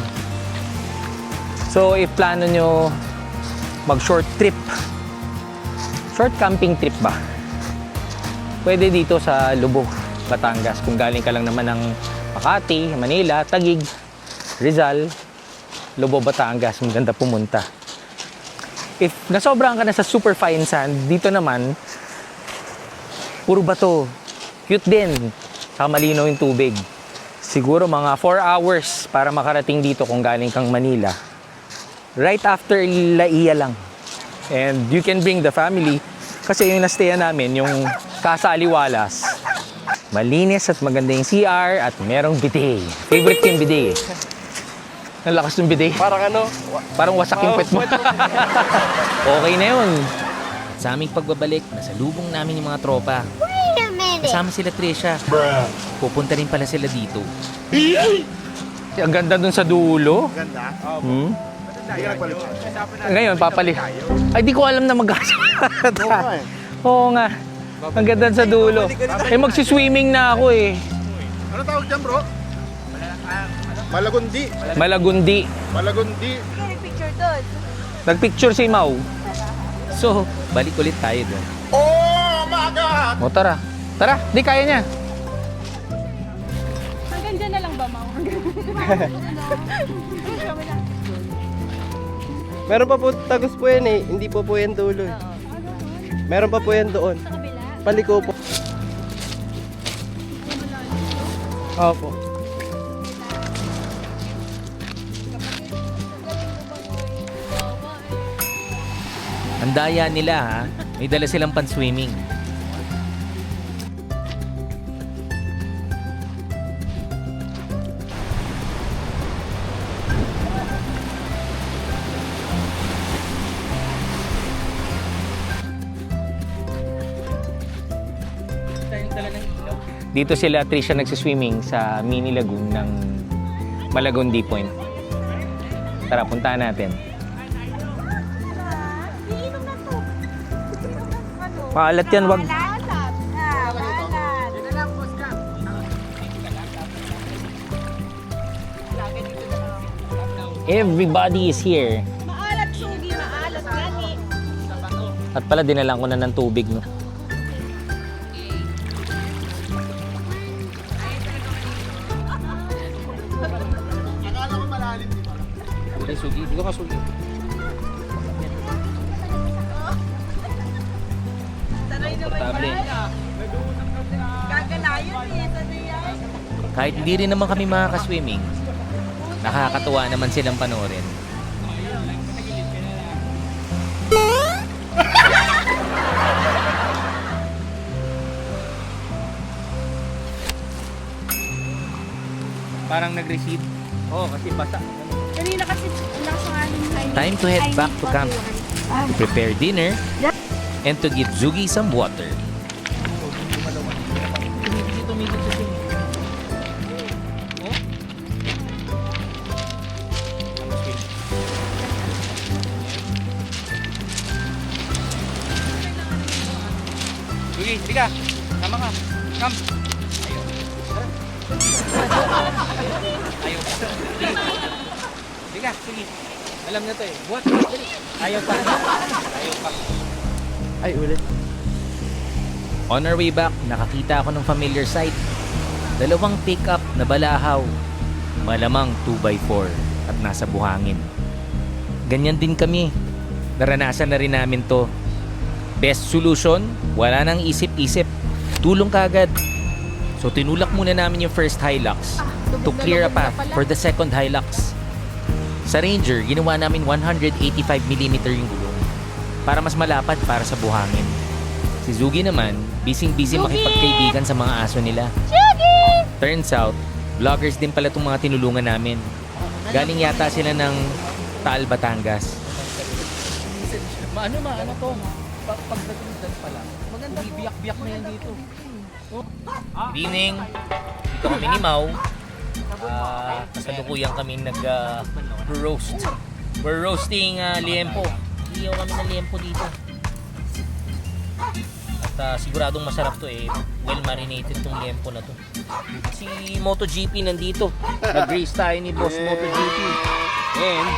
So, if plano nyo mag-short trip, short camping trip ba? Pwede dito sa Lubog, Batangas. Kung galing ka lang naman ng Makati, Manila, Taguig, Rizal, Lubog, Batangas, maganda pumunta. If nasobrahan ka na sa super fine sand, dito naman, puro bato. Cute din. Saka malinaw yung tubig. Siguro mga 4 hours para makarating dito kung galing kang Manila. Right after Laia lang. And you can bring the family. Kasi yung nastayan namin, yung Casa Aliwalas. Malinis at maganda yung CR at merong bidet. Favorite ko yung bidet. Ang lakas ng bidet. Parang wasak yung pet mo. Okay na yun. Sa aming pagbabalik, nasalubong namin yung mga tropa. Kasama sila Trisha. Pupunta rin pala sila dito. Ang ganda dun sa dulo. Ganda? Ngayon, papali. Ay, di ko alam na magkasama. Oo nga. Ang ganda sa dulo. Magsiswimming na ako eh. Ano tawag dyan, bro? Malagundi. Malagundi. Picture doon. Nagpicture si Mau. So, balik ulit tayo doon. Oh my God! O, tara. Tara, di kaya niya. Hanggang dyan na lang ba, Mau? Meron pa po, tagos po yan eh. Hindi po yan dulo. Meron pa po yan doon. Sa kabila? Paliko po. Opo. Ang daya nila, ha? May dala silang pan-swimming. Dito sila Trisha nagsiswimming sa mini lagoon ng Malagon Deep Point. Tara, puntahan natin. Maalat yan, wag. Everybody is here. Maalat, Sugi. Maalat. Gani. At pala, dinalang ko na ng tubig, no? Sugi, sugi. Dito ka, sugi. Komportable. Kahit hindi rin naman kami makakaswimming, nakakatuwa naman silang panoorin. Parang nag-receive. Oo, kasi basa. Kanina kasi nakasanghalin. Time to head back to camp to prepare dinner and to give Zugi some water. Sugi, tiga. Sama ka. Come. Ayaw pa. Tiga, sige. Alam na to eh. What? Ayaw pa. Ayaw pa. Ay, ulit. On our way back, nakakita ako ng familiar sight. Dalawang pickup na balahaw. Malamang 2x4 at nasa buhangin. Ganyan din kami. Naranasan na rin namin to. Best solution, wala nang isip-isip. Tulong kagad. So tinulak muna namin yung first Hilux to clear a path for the second Hilux. Sa Ranger, ginawa namin 185mm yung gulong para mas malapad para sa buhangin. Si Zugi naman, busy-busy makipagkaibigan sa mga aso nila. Turns out, vloggers din pala itong mga tinulungan namin. Galing yata sila ng Taal, Batangas. Ano to? Pagdating dyan pala. Maganda. Biyak-biyak na yan dito. Good evening. Dito kami ni Mau. Kasalukuyan kami nag-roast. We're roasting liempo. Iyaw kami ng liempo dito. At siguradong masarap to eh. Well marinated tong liempo na to. Si MotoGP nandito. Nag-race tayo ni Boss MotoGP. And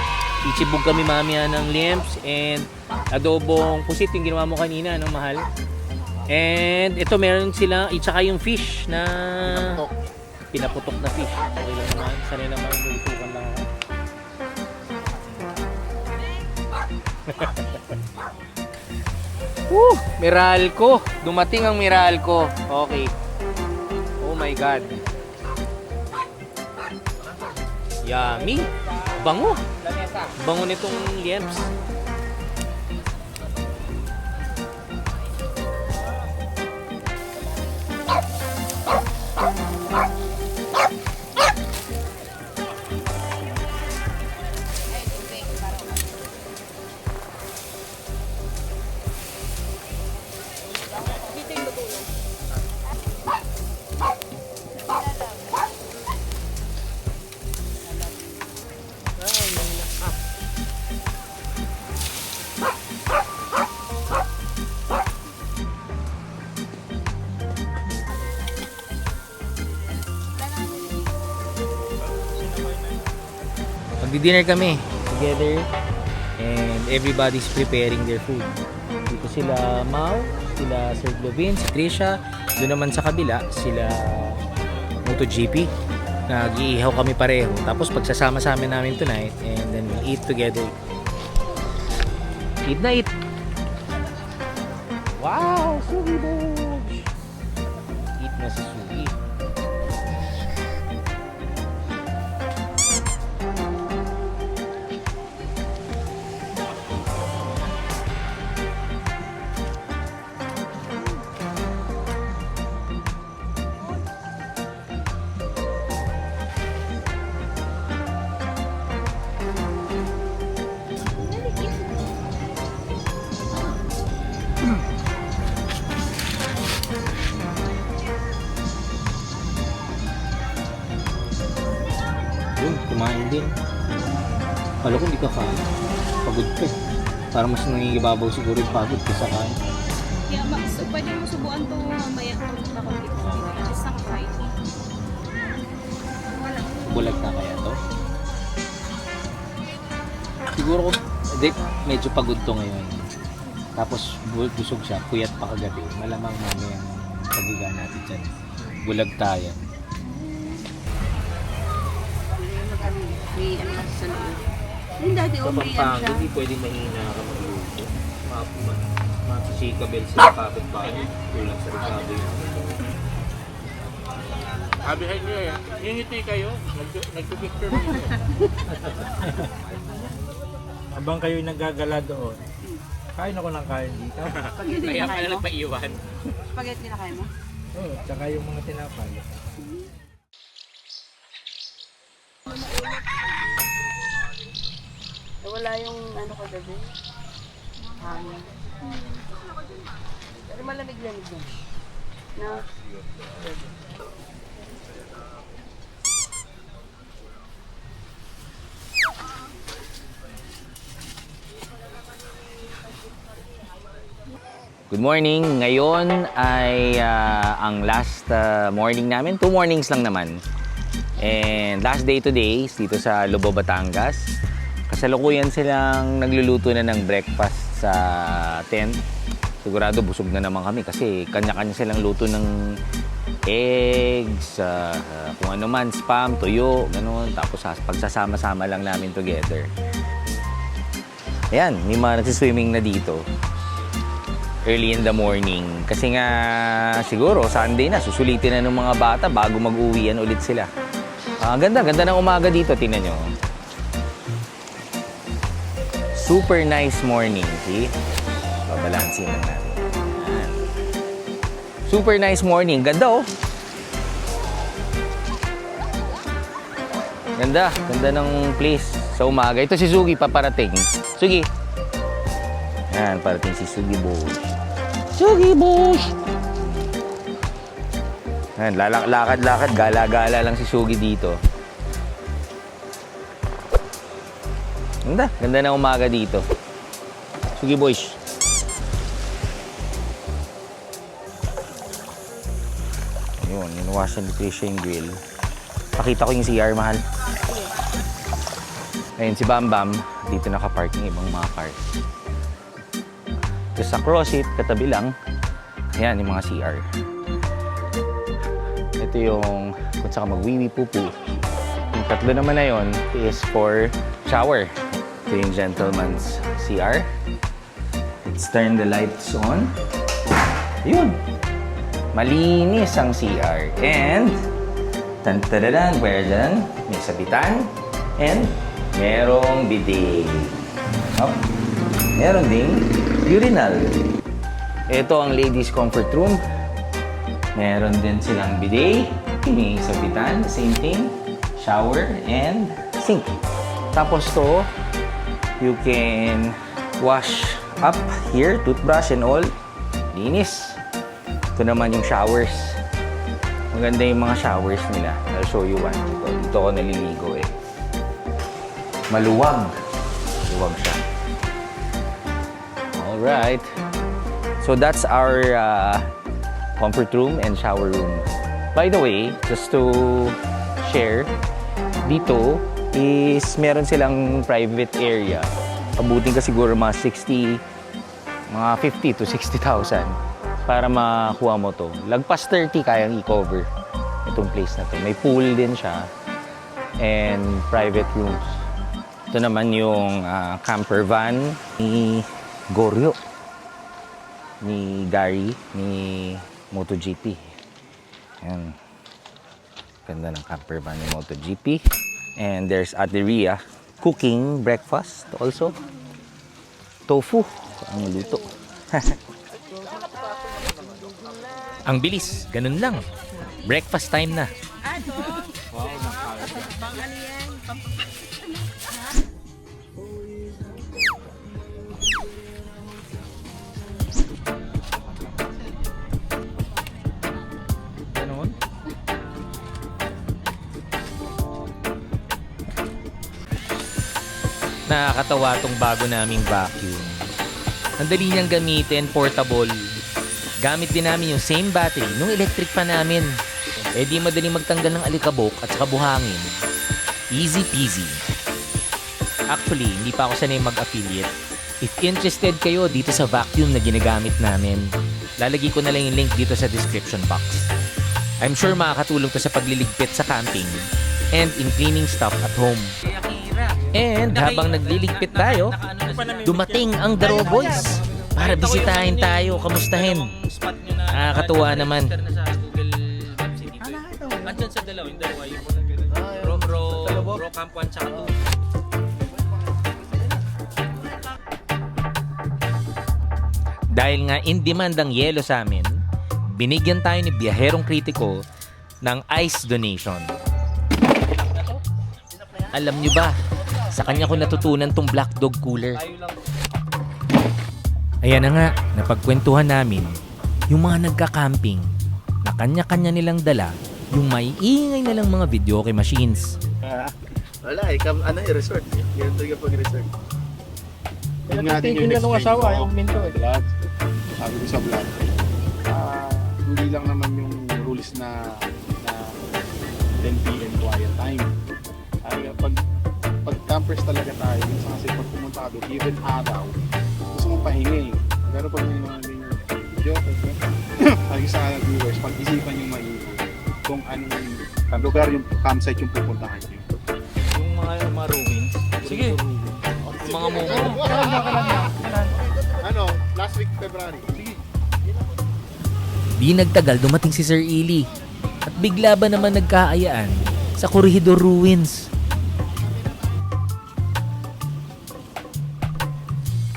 ichibog kami mamaya ng liemps and adobong pusit yung ginawa mo kanina, no, mahal? And ito meron sila, tsaka yung fish na pinaputok na fish. Okay lang naman, sanay naman lutukan lang ako. Meralco! Dumating ang Meralco. Okay. Oh my God. Yummy! Bango! Bango nitong liemps. Magdi-dinner kami together and everybody's preparing their food. Dito sila Mau, sila Sir Glovin, si Trisha. Doon naman sa kabila sila MotoGP. Nag-iihaw kami pareho. Tapos pagsasama-sama namin tonight and then we'll eat together. Eat na eat! Wow! Sugi Boog! Eat na si Sugi. Kala ko hindi ka kain. Pagod ka eh. Parang mas nangingibabaw siguro yung pagod kaysa kain. Kaya pwede mo subuan to mamaya kung makonti ko. At least nakakain. Bulag na kaya to? Siguro kung medyo pagod to ngayon. Tapos busog siya, puyat pa kagabi. Malamang mamayang pagiga natin dyan. Bulag tayo. May ano kasi sa loob. Yung dati may ano siya. Hindi pwedeng mahina ka magluto. Mapasikabel sa kapit-bahay. Kulang sa recovery. Sabihin niyo eh, ngingiti kayo, nagpipicture niyo. Habang kayo nagagala doon, kain ako ng kain dito. Spaghetti na kain mo? nagpaiwan. Spaghetti na kain mo? Oo, tsaka yung mga tinapay. Wala yung ano ko doon. Hangin. Pero malamig-lamig din. No? Good morning! Ngayon ay ang last morning namin. 2 mornings lang naman. And last day today is dito sa Lobo, Batangas. Kasalukuyan silang nagluluto na ng breakfast sa tent. Sigurado busog na naman kami kasi kanya-kanya silang luto ng eggs, kung ano man, spam, tuyo, gano'n. Tapos pagsasama-sama lang namin together. Ayan, may mga nagsiswimming na dito. Early in the morning. Kasi nga, siguro, Sunday na, susulitin na ng mga bata bago mag-uwian ulit sila. Ganda ng umaga dito, tingnan nyo. Super nice morning, see? Babalansin lang natin. Ayan. Super nice morning. Ganda, oh. Ganda ng place sa umaga. Ito si Sugi, paparating. Sugi. Ayan, parating si Sugi Bush. Sugi Bush! Ayan, lakad-lakad, gala-gala lang si Sugi dito. Ganda na umaga dito. Sugi Boys. Ayun, inuwasan ni Trisha yung grill. Pakita ko yung CR, mahal. Ayun, si Bam Bam. Dito nakapark ng ibang mga cars. Tapos sa cross-it, katabi lang. Ayan, yung mga CR. Ito yung kung saan ka magwiwi pupu. Yung tatlo naman na yun is for shower. Ito yung gentleman's CR. Let's turn the lights on. Yun. Malinis ang CR. And, tan-tadadan, where dyan? May sabitan. And, merong bidet. Oh, meron ding urinal. Ito ang ladies' comfort room. Meron din silang bidet. May sabitan, same thing. Shower and sink. Tapos to, you can wash up here, toothbrush and all. Linis. Ito naman yung showers. Maganda yung mga showers nila. I'll show you one. Dito ako naliligo eh. Maluwag. Maluwag siya. Alright. So that's our comfort room and shower room. By the way, just to share, dito is meron silang private area. Abutin ka siguro mga 50 to 60,000 para makuha mo to. Lagpas 30 kayang i-cover itong place na to. May pool din siya and private rooms. Ito naman yung camper van ni Goryo, ni Gary, ni MotoGP. Ayan. Ganda ng camper van ni MotoGP. And there's Ate Rhea cooking breakfast also. Tofu ang luto. Ang bilis, ganun lang. Breakfast time na. Nakakatawa tong bago naming vacuum. Ang dali niyang gamitin, portable. Gamit din namin yung same battery nung electric pa namin. Eh di madaling magtanggal ng alikabok at saka buhangin. Easy peasy. Actually, hindi pa ako sanay mag-affiliate. If interested kayo dito sa vacuum na ginagamit namin, lalagay ko na lang yung link dito sa description box. I'm sure makakatulong to sa pagliligpit sa camping and in cleaning stuff at home. And habang nagliligpit tayo, dumating ang Daro Boys para bisitahin tayo, kamustahin. Nakakatuwa naman. Andyan sa dalawa, yung dalawa yung Ro Camp 1 tsaka 2. Dahil nga in demand ang yelo sa amin, binigyan tayo ni Biyaherong Kritiko ng ice donation. Alam nyo ba, sa kanya ko natutunan tong Black Dog Cooler. Ayan na nga, napagkwentuhan namin yung mga nagka-camping na kanya-kanya nilang dala yung maiingay na lang mga videoke machines. Wala, resort. Ganun talaga pag-resort. Yung natin yung next asawa, yung minto. Vlog. Sabi ko sa vlog. Hindi lang naman yung rules na 10 p.m. quiet time. Pag campers talaga tayo, kasi pag pumunta ka doon, even araw, gusto mong pahinga eh. Pero pag may mga ganyan, joke, lagi sa viewers, pag-isipan yung maigi kung anong lugar yung campsite yung pupuntahan nyo. Yung mga ruins. Sige. Yung mga momo. Last week February. Sige. Di nagtagal dumating si Sir Ili at bigla ba naman nagkaayaan sa Corregidor Ruins.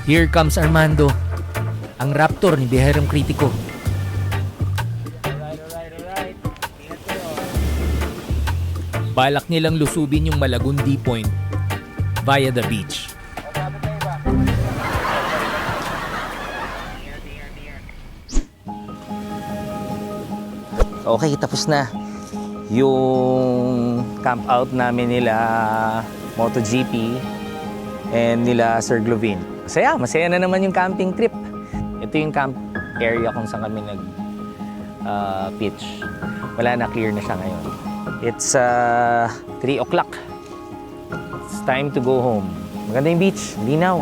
Here comes Armando, ang raptor ni Biyaherong Kritiko. Balak nilang lusubin yung Malagundi Point via the beach. Okay, tapos na yung camp out namin nila MotoGP and nila Sir Glovin. Masaya na naman yung camping trip. Ito yung camp area kung saan kami pitch. Wala na, clear na siya ngayon. It's 3 o'clock. It's time to go home. Maganda yung beach, linaw.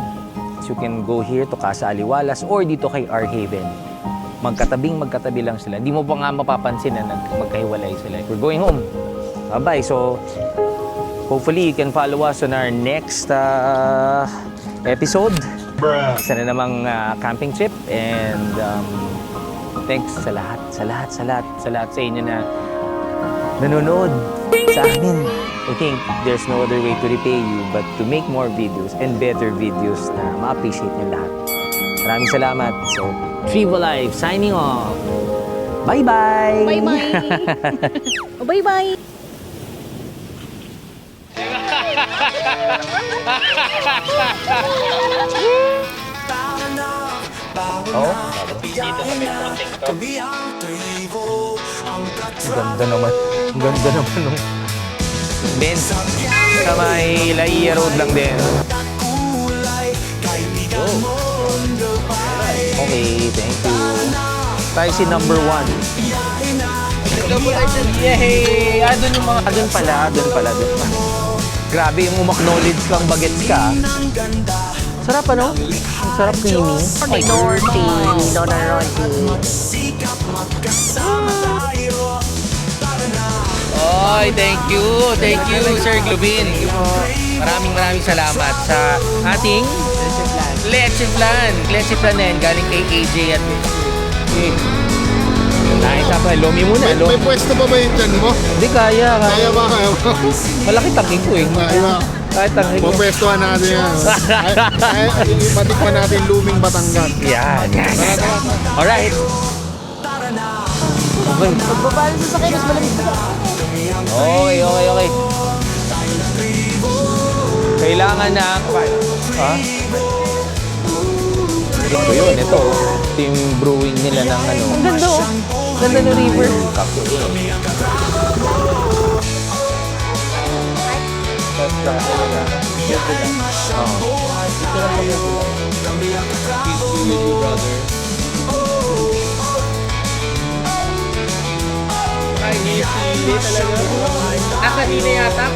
So you can go here to Casa Aliwalas or dito kay R Haven. Magkatabi lang sila. Hindi mo pa nga mapapansin na magkahiwalay sila. We're going home. Bye-bye. So, hopefully you can follow us on our next episode. Isa na namang camping trip. And thanks sa lahat sa inyo na nanonood sa amin. I think there's no other way to repay you but to make more videos and better videos na ma-appreciate nyo lahat. Maraming salamat. So, Trivo Life signing off. Bye-bye! Bye-bye! Bye-bye! Oh, ganda naman. Ang ganda naman nung Ben, sa may Laia Road lang din. Oh. Okay, thank you. Tayo si number 1. Yay! Doon yung mga... Doon pala. Grabe, yung umaknowledge kang bagets ka. Sarap ano? Ang sarap creamy. Norte. Oy, thank you, Sir Glovin. Maraming salamat sa ating Leche Flan na yan, galing kay AJ at nice. Lomi muna. May pwesto pa ba yung dyan mo? Hindi, kaya. Kaya ba? Malaki tangking ko eh. Kahit tangking ko. Pupwestuhan natin yan. Matikman natin Luming Batangas. Yan. Alright. Magbabalo sa sakay, mas malamig pa. Okay. Kailangan na... Ha? Ito yun. Ito yung brewing nila ng ano. Ang ganda oh. Ganda ng river. Kape. Ay, hindi talaga. Nasa hina yata.